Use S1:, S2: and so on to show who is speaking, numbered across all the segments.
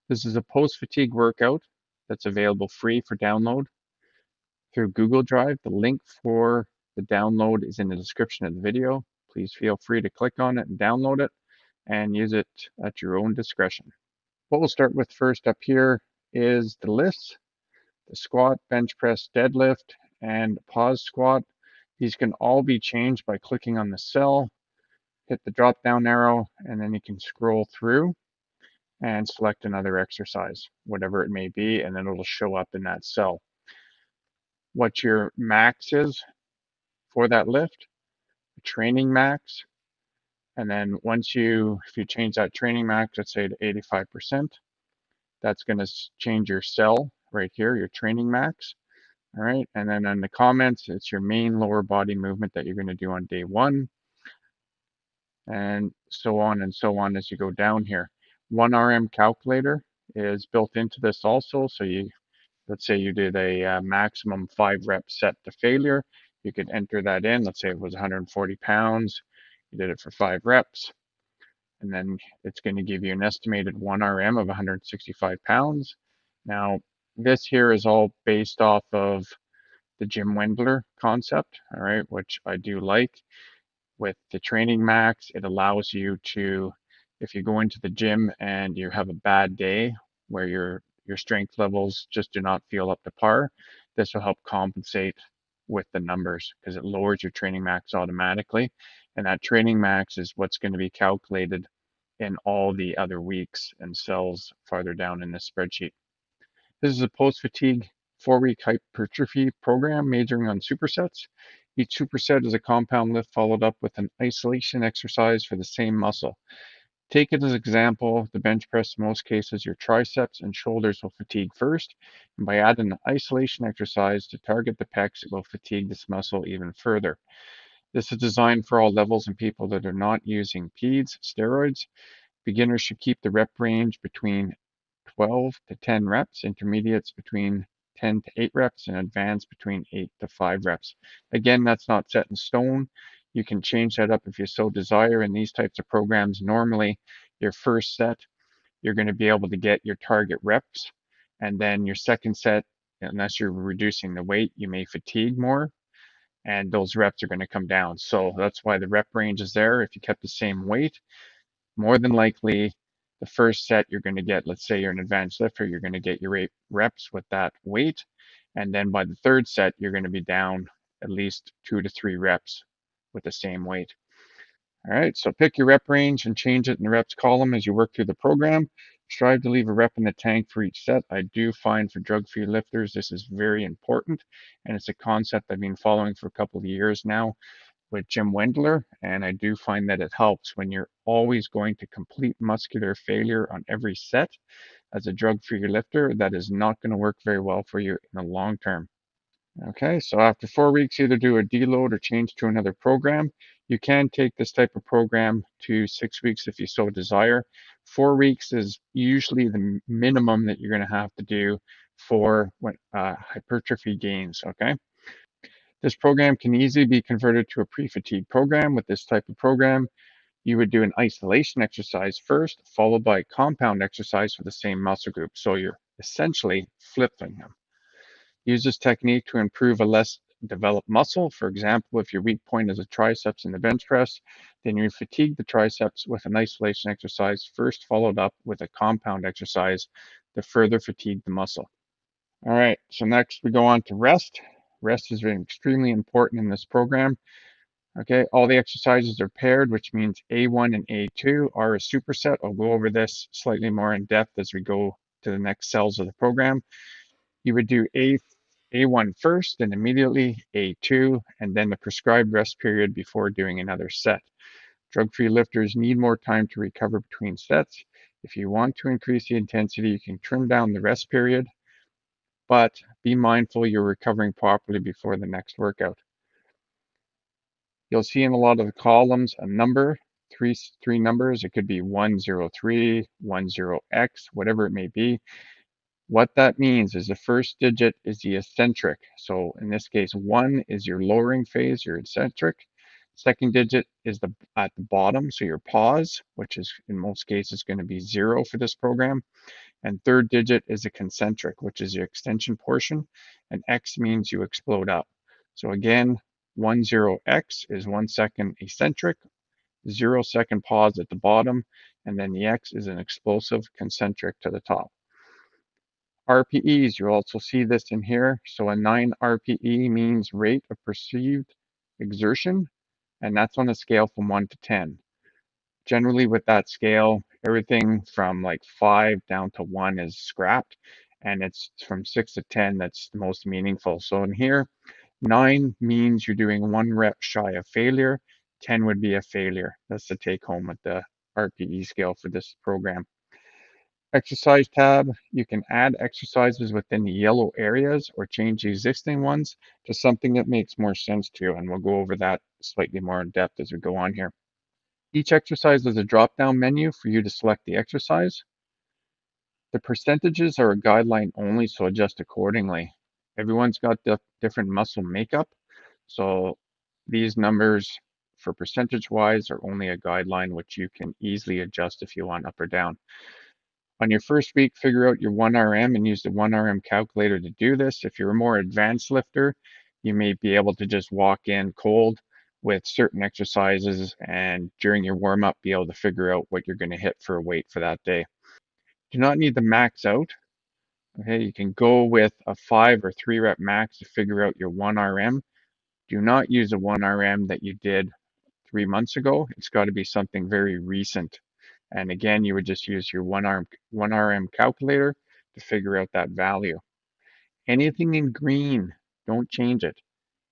S1: This is a post-fatigue workout that's available free for download through Google Drive. The link for the download is in the description of the video. Please feel free to click on it and download it and use it at your own discretion. What we'll start with first up here is the lifts, the squat, bench press, deadlift, and pause squat. These can all be changed by clicking on the cell, hit the drop down arrow, and then you can scroll through and select another exercise, whatever it may be, and then it'll show up in that cell. What your max is for that lift, the training max, and then if you change that training max, let's say to 85%, that's going to change your cell right here, your training max. All right, and then in the comments, it's your main lower body movement that you're going to do on day one, and so on as you go down here. 1RM calculator is built into this also, so let's say you did a maximum 5-rep set to failure, you could enter that in. Let's say it was 140 pounds, you did it for 5 reps, and then it's going to give you an estimated 1RM of 165 pounds. Now, this here is all based off of the Jim Wendler concept, all right, which I do like. With the training max, it allows you to, if you go into the gym and you have a bad day where your strength levels just do not feel up to par, this will help compensate with the numbers because it lowers your training max automatically. And that training max is what's going to be calculated in all the other weeks and cells farther down in this spreadsheet. This is a post-fatigue 4-week hypertrophy program majoring on supersets. Each superset is a compound lift followed up with an isolation exercise for the same muscle. Take it as an example, the bench press, in most cases, your triceps and shoulders will fatigue first, and by adding an isolation exercise to target the pecs, it will fatigue this muscle even further. This is designed for all levels and people that are not using PEDs, steroids. Beginners should keep the rep range between 12 to 10 reps, intermediates between 10 to 8 reps, and advanced between 8 to 5 reps. Again, that's not set in stone. You can change that up if you so desire. In these types of programs, normally your first set, you're going to be able to get your target reps. And then your second set, unless you're reducing the weight, you may fatigue more and those reps are going to come down. So that's why the rep range is there. If you kept the same weight, more than likely the first set you're going to get, let's say you're an advanced lifter, you're going to get your 8 reps with that weight. And then by the third set, you're going to be down at least 2 to 3 reps with the same weight. All right, so pick your rep range and change it in the reps column as you work through the program. Strive to leave a rep in the tank for each set. I do find for drug-free lifters, this is very important. And it's a concept I've been following for a couple of years now with Jim Wendler, and I do find that it helps when you're always going to complete muscular failure on every set. As a drug-free lifter, that is not going to work very well for you in the long term. Okay, so after 4 weeks, either do a deload or change to another program. You can take this type of program to 6 weeks if you so desire. 4 weeks is usually the minimum that you're going to have to do for hypertrophy gains, okay? This program can easily be converted to a pre-fatigue program. With this type of program, you would do an isolation exercise first, followed by a compound exercise for the same muscle group. So you're essentially flipping them. Use this technique to improve a less developed muscle. For example, if your weak point is the triceps in the bench press, then you fatigue the triceps with an isolation exercise first, followed up with a compound exercise to further fatigue the muscle. All right, so next we go on to rest. Rest is extremely important in this program. Okay, all the exercises are paired, which means A1 and A2 are a superset. I'll go over this slightly more in depth as we go to the next cells of the program. You would do A1 first, then immediately A2, and then the prescribed rest period before doing another set. Drug-free lifters need more time to recover between sets. If you want to increase the intensity, you can trim down the rest period, but be mindful you're recovering properly before the next workout. You'll see in a lot of the columns a number, three numbers. It could be 103, 10X, whatever it may be. What that means is the first digit is the eccentric. So in this case, 1 is your lowering phase, your eccentric. Second digit is at the bottom, so your pause, which is in most cases going to be 0 for this program. And third digit is a concentric, which is your extension portion, and X means you explode up. So again, 10X is 1 second eccentric, 0 second pause at the bottom, and then the X is an explosive concentric to the top. RPEs, you'll also see this in here. So a 9 RPE means rate of perceived exertion, and that's on a scale from 1 to 10. Generally with that scale, everything from like 5 down to 1 is scrapped, and it's from 6 to 10 that's the most meaningful. So in here, 9 means you're doing 1 rep shy of failure, 10 would be a failure. That's the take home with the RPE scale for this program. Exercise tab, you can add exercises within the yellow areas or change the existing ones to something that makes more sense to you, and we'll go over that slightly more in depth as we go on here. Each exercise is a drop-down menu for you to select the exercise. The percentages are a guideline only, so adjust accordingly. Everyone's got different muscle makeup, so these numbers for percentage-wise are only a guideline which you can easily adjust if you want up or down. On your first week, figure out your 1RM and use the 1RM calculator to do this. If you're a more advanced lifter, you may be able to just walk in cold with certain exercises and during your warm up be able to figure out what you're going to hit for a weight for that day. Do not need to max out. Okay, you can go with a 5 or 3 rep max to figure out your 1RM. Do not use a 1RM that you did 3 months ago. It's got to be something very recent. And again, you would just use your 1RM calculator to figure out that value. Anything in green, don't change it.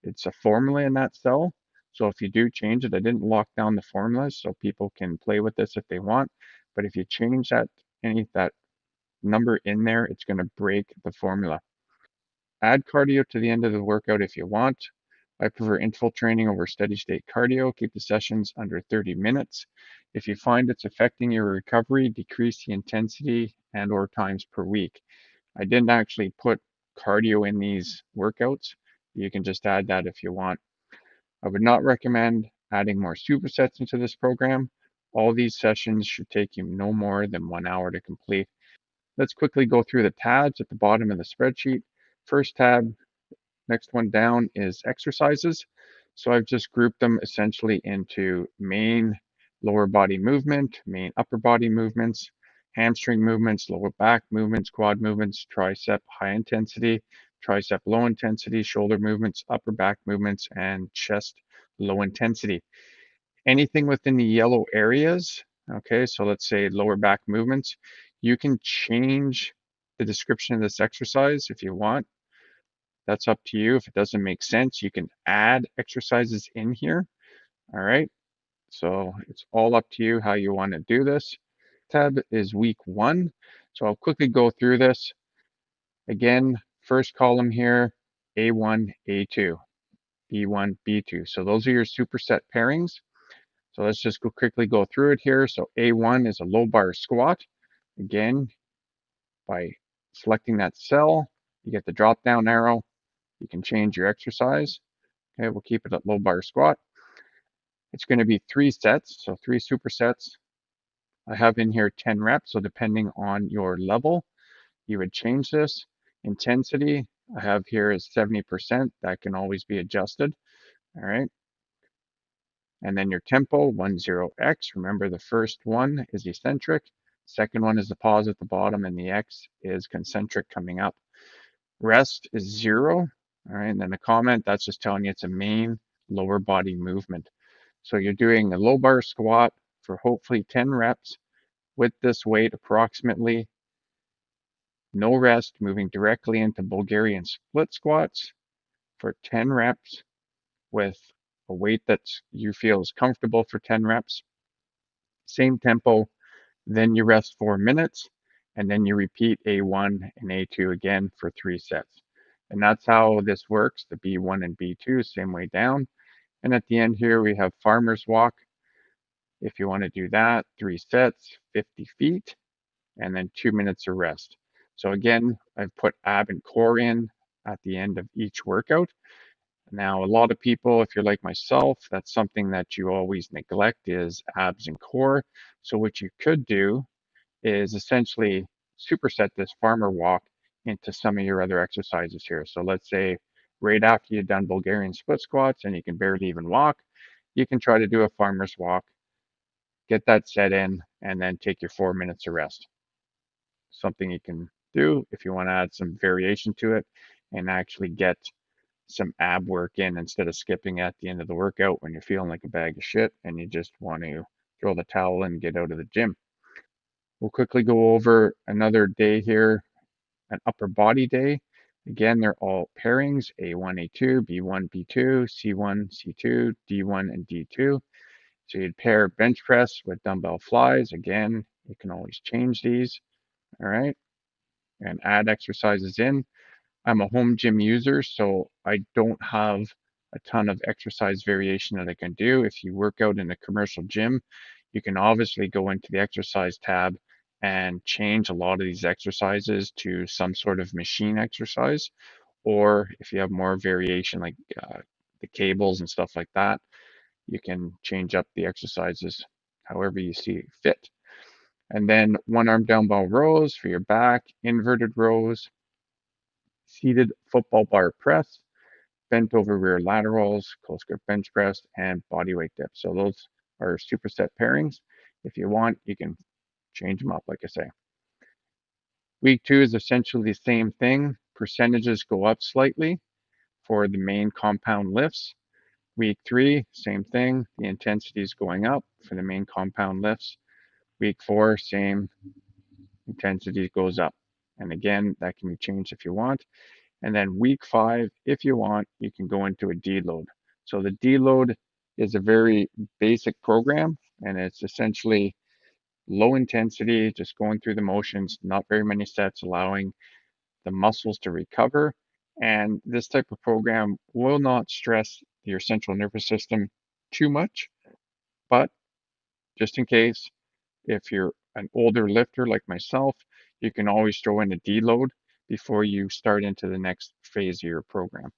S1: It's a formula in that cell. So if you do change it, I didn't lock down the formulas so people can play with this if they want. But if you change that number in there, it's going to break the formula. Add cardio to the end of the workout if you want. I prefer interval training over steady state cardio. Keep the sessions under 30 minutes. If you find it's affecting your recovery, decrease the intensity and or times per week. I didn't actually put cardio in these workouts. You can just add that if you want. I would not recommend adding more supersets into this program. All these sessions should take you no more than 1 hour to complete. Let's quickly go through the tabs at the bottom of the spreadsheet. First tab, next one down is exercises. So I've just grouped them essentially into main lower body movement, main upper body movements, hamstring movements, lower back movements, quad movements, tricep high intensity, tricep low intensity, shoulder movements, upper back movements, and chest low intensity. Anything within the yellow areas, okay, so let's say lower back movements, you can change the description of this exercise if you want. That's up to you. If it doesn't make sense, you can add exercises in here. All right. So it's all up to you how you want to do this. Tab is week 1. So I'll quickly go through this. Again, first column here, A1, A2, B1, B2. So those are your superset pairings. So let's just quickly go through it here. So A1 is a low bar squat. Again, by selecting that cell, you get the drop down arrow. You can change your exercise. Okay, we'll keep it at low bar squat. It's going to be 3 sets, so 3 supersets. I have in here 10 reps, so depending on your level, you would change this. Intensity, I have here is 70%. That can always be adjusted. All right. And then your tempo, 10x. Remember the first one is eccentric. Second one is the pause at the bottom, and the X is concentric coming up. Rest is 0. All right. And then the comment, that's just telling you it's a main lower body movement. So you're doing a low bar squat for hopefully 10 reps with this weight approximately. No rest, moving directly into Bulgarian split squats for 10 reps with a weight that you feel is comfortable for 10 reps. Same tempo, then you rest 4 minutes, and then you repeat A1 and A2 again for 3 sets. And that's how this works, the B1 and B2, same way down. And at the end here, we have farmer's walk. If you want to do that, 3 sets, 50 feet, and then 2 minutes of rest. So again, I've put ab and core in at the end of each workout. Now, a lot of people, if you're like myself, that's something that you always neglect is abs and core. So what you could do is essentially superset this farmer walk into some of your other exercises here. So let's say right after you've done Bulgarian split squats and you can barely even walk, you can try to do a farmer's walk, get that set in, and then take your 4 minutes of rest. Something you can do if you want to add some variation to it and actually get some ab work in instead of skipping at the end of the workout when you're feeling like a bag of shit and you just want to throw the towel in and get out of the gym. We'll quickly go over another day here, an upper body day. Again, they're all pairings, A1, A2, B1, B2, C1, C2, D1, and D2. So you'd pair bench press with dumbbell flies. Again, you can always change these, all right, and add exercises in. I'm a home gym user, so I don't have a ton of exercise variation that I can do. If you work out in a commercial gym, you can obviously go into the exercise tab and change a lot of these exercises to some sort of machine exercise. Or if you have more variation, like the cables and stuff like that, you can change up the exercises however you see fit. And then one arm dumbbell rows for your back, inverted rows, seated football bar press, bent over rear laterals, close grip bench press, and body weight dips. So those are superset pairings. If you want, you can change them up, like I say. Week 2 is essentially the same thing. Percentages go up slightly for the main compound lifts. Week 3, same thing. The intensity is going up for the main compound lifts. Week 4, same intensity goes up. And again, that can be changed if you want. And then week 5, if you want, you can go into a deload. So the deload is a very basic program, and it's essentially low intensity, just going through the motions, not very many sets, allowing the muscles to recover. And this type of program will not stress your central nervous system too much, but just in case, if you're an older lifter like myself, you can always throw in a deload before you start into the next phase of your program.